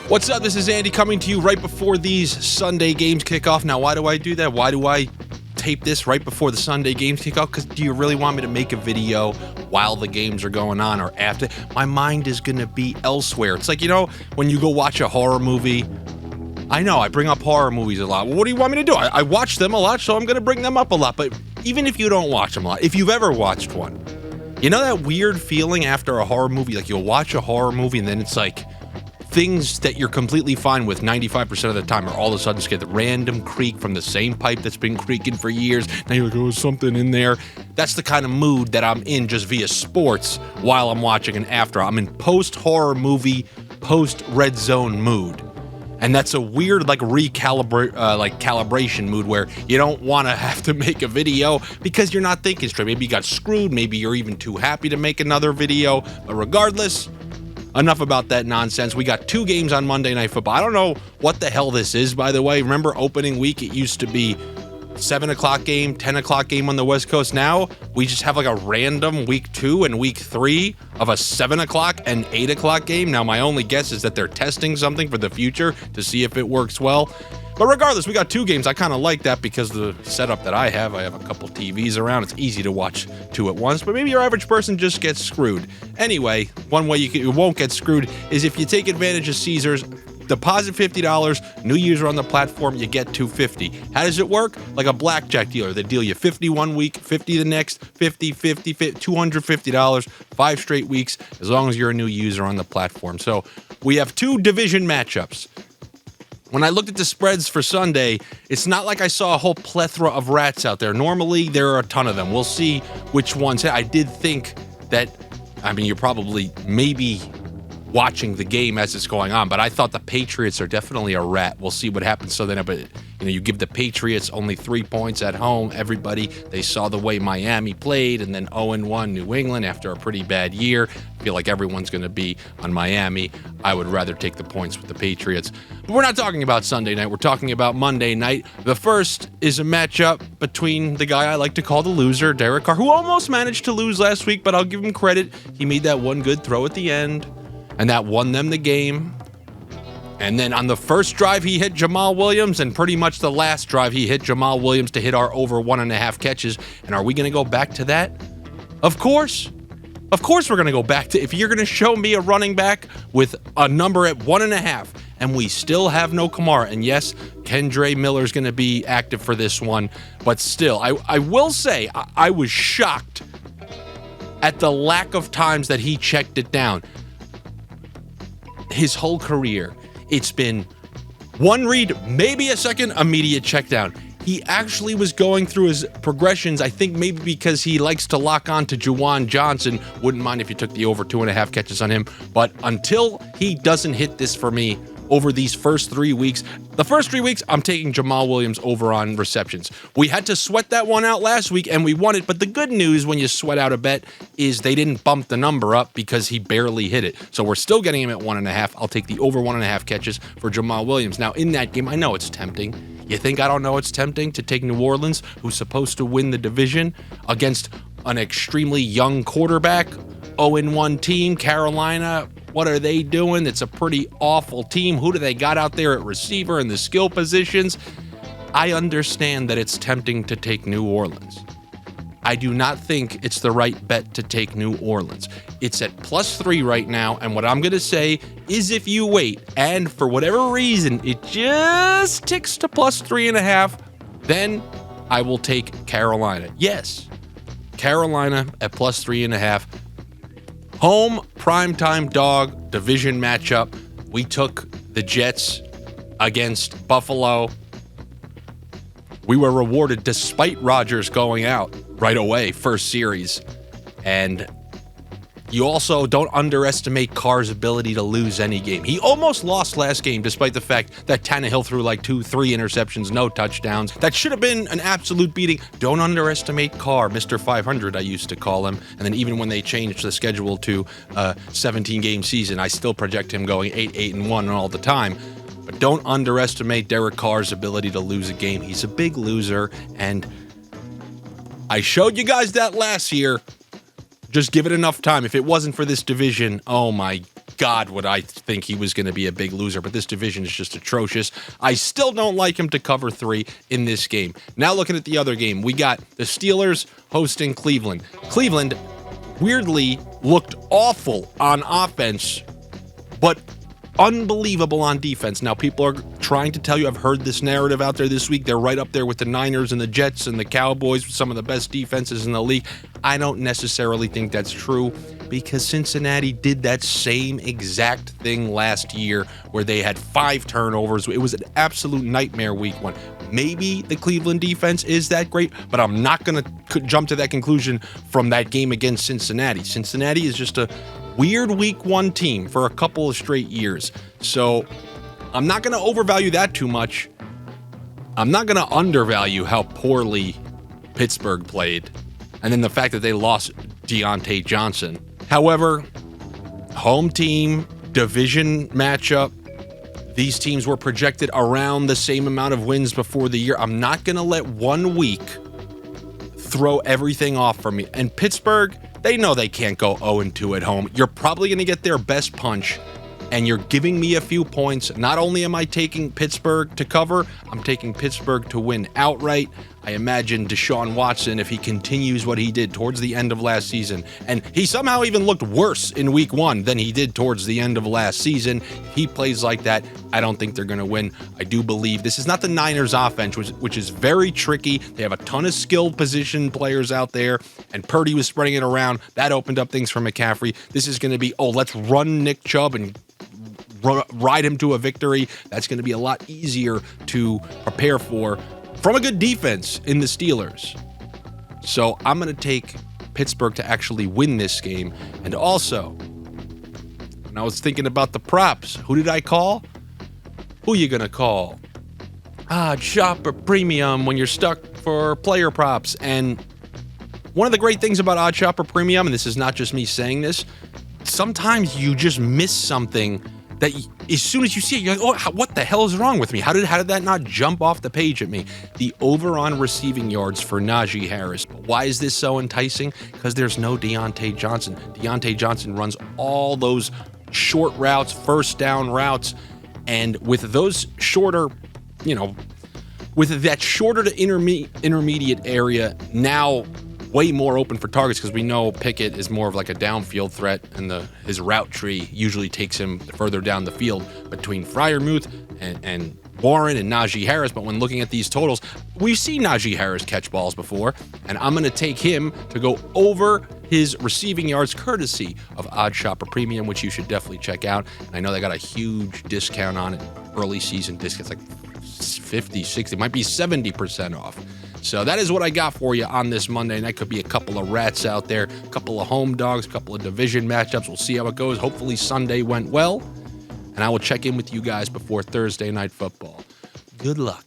What's up? This is Andy coming to you right before these Sunday games kick off. Now, why do I do that? Why do I tape this right before the Sunday games kick off? Because do you really want me to make a video while the games are going on or after? My mind is going to be elsewhere. It's like, when you go watch a horror movie. I know, I bring up horror movies a lot. Well, what do you want me to do? I watch them a lot, so I'm going to bring them up a lot. But even if you don't watch them a lot, if you've ever watched one, you know that weird feeling after a horror movie? Like you'll watch a horror movie and then it's like things that you're completely fine with 95% of the time are all of a sudden just get the random creak from the same pipe that's been creaking for years. Now you're like, oh, something in there. That's the kind of mood that I'm in just via sports while I'm watching and after. I'm in post-horror movie, post-red zone mood. And that's a weird calibration mood where you don't want to have to make a video because you're not thinking straight. Maybe you got screwed. Maybe you're even too happy to make another video. But regardless, enough about that nonsense. We got 2 games on Monday Night Football. I don't know what the hell this is, by the way. Remember opening week, it used to be 7 o'clock game, 10 o'clock game on the West Coast. Now we just have like a random week 2 and week 3 of a 7 o'clock and 8 o'clock game. Now my only guess is that they're testing something for the future to see if it works well. But regardless, we got 2 games. I kind of like that because the setup that I have a couple TVs around. It's easy to watch 2 at once, but maybe your average person just gets screwed. Anyway, one way you won't get screwed is if you take advantage of Caesars. Deposit $50, new user on the platform, you get $250. How does it work? Like a blackjack dealer. They deal you 50 one week, 50 the next, 50, $250, 5 straight weeks, as long as you're a new user on the platform. So we have 2 division matchups. When I looked at the spreads for Sunday, it's not like I saw a whole plethora of rats out there. Normally, there are a ton of them. We'll see which ones. I did think that, you're probably maybe watching the game as it's going on, but I thought the Patriots are definitely a rat. We'll see what happens. So then, but you give the Patriots only 3 points at home. Everybody, they saw the way Miami played, and then 0-1 New England after a pretty bad year. I feel like everyone's going to be on Miami. I would rather take the points with the Patriots. But we're not talking about Sunday night. We're talking about Monday night. The first is a matchup between the guy I like to call the loser, Derek Carr, who almost managed to lose last week, but I'll give him credit. He made that one good throw at the end, and that won them the game. And then on the first drive, he hit Jamaal Williams, and pretty much the last drive, he hit Jamaal Williams to hit our over 1.5 catches. And are we going to go back to that? Of course. Of course we're going to go back to, if you're going to show me a running back with a number at 1.5, and we still have no Kamara. And yes, Kendre Miller's going to be active for this one. But still, I will say, I was shocked at the lack of times that he checked it down. His whole career, it's been one read, maybe a second, immediate check down. He actually was going through his progressions, I think maybe because he likes to lock on to Juwan Johnson. Wouldn't mind if you took the over 2.5 catches on him. But until he doesn't hit this for me over these first 3 weeks, the first 3 weeks, I'm taking Jamaal Williams over on receptions. We had to sweat that one out last week, and we won it. But the good news when you sweat out a bet is they didn't bump the number up because he barely hit it. So we're still getting him at 1.5. I'll take the over 1.5 catches for Jamaal Williams. Now, in that game, I know it's tempting. You think I don't know it's tempting to take New Orleans, who's supposed to win the division, against an extremely young quarterback, 0-1 team, Carolina? What are they doing? It's a pretty awful team. Who do they got out there at receiver and the skill positions? I understand that it's tempting to take New Orleans. I do not think it's the right bet to take New Orleans. It's at +3 right now, and what I'm going to say is if you wait, and for whatever reason, it just ticks to +3.5, then I will take Carolina. Yes, Carolina at +3.5. Home, primetime dog, division matchup. We took the Jets against Buffalo. We were rewarded despite Rodgers going out right away, first series. And you also don't underestimate Carr's ability to lose any game. He almost lost last game despite the fact that Tannehill threw like 2-3 interceptions, no touchdowns. That should have been an absolute beating. Don't underestimate Carr, Mr. 500 I used to call him. And then even when they changed the schedule to a 17-game season, I still project him going 8-1 all the time. But don't underestimate Derek Carr's ability to lose a game. He's a big loser, and I showed you guys that last year. Just give it enough time. If it wasn't for this division, oh my God, would I think he was going to be a big loser, but this division is just atrocious. I still don't like him to cover 3 in this game. Now looking at the other game, we got the Steelers hosting Cleveland. Cleveland weirdly looked awful on offense, but unbelievable on defense. Now, people are trying to tell you, I've heard this narrative out there this week, they're right up there with the Niners and the Jets and the Cowboys, with some of the best defenses in the league. I don't necessarily think that's true, because Cincinnati did that same exact thing last year where they had 5 turnovers. It was an absolute nightmare week 1. Maybe the Cleveland defense is that great, but I'm not going to jump to that conclusion from that game against Cincinnati. Cincinnati is just a weird week 1 team for a couple of straight years. So I'm not going to overvalue that too much. I'm not going to undervalue how poorly Pittsburgh played, and then the fact that they lost Deontay Johnson. However, home team, division matchup, these teams were projected around the same amount of wins before the year. I'm not going to let 1 week throw everything off for me. And Pittsburgh, they know they can't go 0-2 at home. You're probably going to get their best punch, and you're giving me a few points. Not only am I taking Pittsburgh to cover, I'm taking Pittsburgh to win outright. I imagine Deshaun Watson, if he continues what he did towards the end of last season, and he somehow even looked worse in week 1 than he did towards the end of last season. If he plays like that, I don't think they're going to win. I do believe this is not the Niners offense, which is very tricky. They have a ton of skilled position players out there, and Purdy was spreading it around. That opened up things for McCaffrey. This is going to be, let's run Nick Chubb and ride him to a victory. That's going to be a lot easier to prepare for from a good defense in the Steelers. So I'm going to take Pittsburgh to actually win this game. And also, when I was thinking about the props, who did I call? Who you going to call? Shopper Premium when you're stuck for player props. And one of the great things about Odd Shopper Premium, and this is not just me saying this, sometimes you just miss something that as soon as you see it, you're like, what the hell is wrong with me? How did that not jump off the page at me? The over on receiving yards for Najee Harris. Why is this so enticing? Because there's no Deontay Johnson. Deontay Johnson runs all those short routes, first down routes, and with those shorter, with that shorter to intermediate area now way more open for targets, because we know Pickett is more of like a downfield threat, and his route tree usually takes him further down the field between Freiermuth and Warren and Najee Harris. But when looking at these totals, we've seen Najee Harris catch balls before, and I'm going to take him to go over his receiving yards courtesy of Odd Shopper Premium, which you should definitely check out. And I know they got a huge discount on it, early season discounts, like 50, 60, might be 70% off. So that is what I got for you on this Monday, and that could be a couple of rats out there, a couple of home dogs, a couple of division matchups. We'll see how it goes. Hopefully Sunday went well, and I will check in with you guys before Thursday Night Football. Good luck.